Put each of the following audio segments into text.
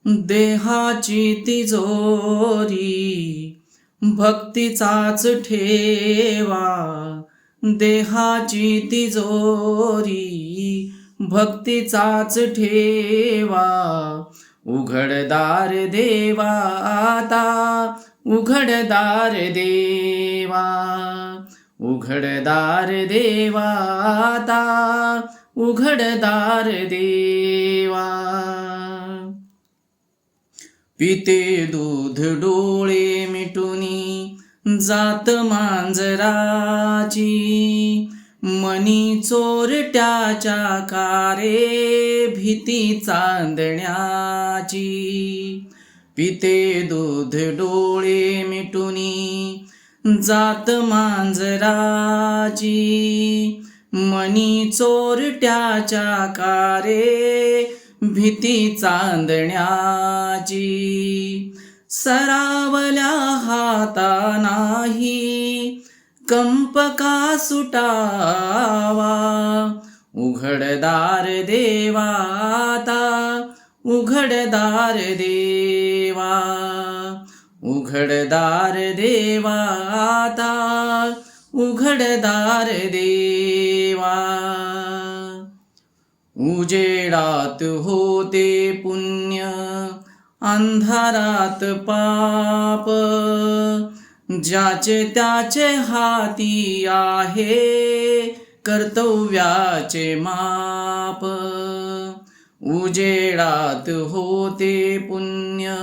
देहाची तिजोरी भक्तीचाच ठेवा. देहाची तिजोरी भक्तीचाच ठेवा. उघडदार देवा आता, उघडदार देवा. उघडदार देवा आता, उघडदार देवा. पिते दूध डोळे मिटुनी जात मांजराची. मनी चोरट्याच्या कारे भीती चांदण्याची. पिते दूध डोळे मिटुनी जात मांजराची. मनी चोरट्याच्या कारे भीती चांदण्याची. सरावल्या हाता नाही कंप का सुटावा. उघडदार देवा आता, उघडदार देवा. उघडदार देवा आता, उघडदार देवा. उजेडात होते पुण्य, अंधारात पाप. ज्याचे त्याचे हाती आहे कर्तव्याचे माप. उजेडात होते पुण्य,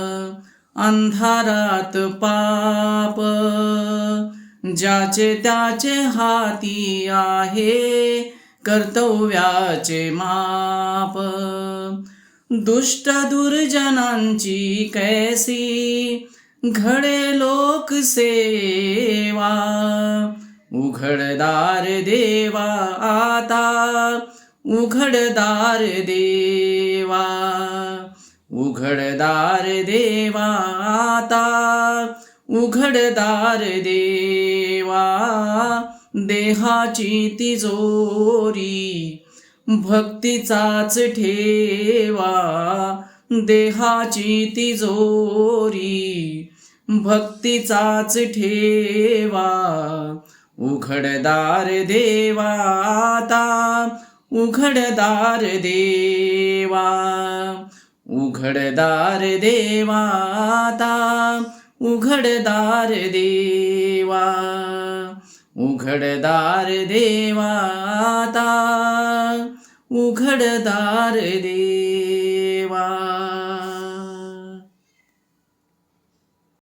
अंधारात पाप. ज्याचे त्याचे हाती आहे कर्तव्याचे माप. दुष्ट दुर्जनांची कैसी घडे लोक सेवा. उघडदार देवा आता, उघडदार देवा. उघडदार देवा आता, उघडदार देवा. देहाची तिजोरी भक्तीचाच ठेवा. देहाची तिजोरी भक्तीचाच ठेवा. उघडदार देवा आता, उघडदार देवा. उघडदार देवा आता, उघडदार देवा. उघडदार देवा आता, उघडदार देवा.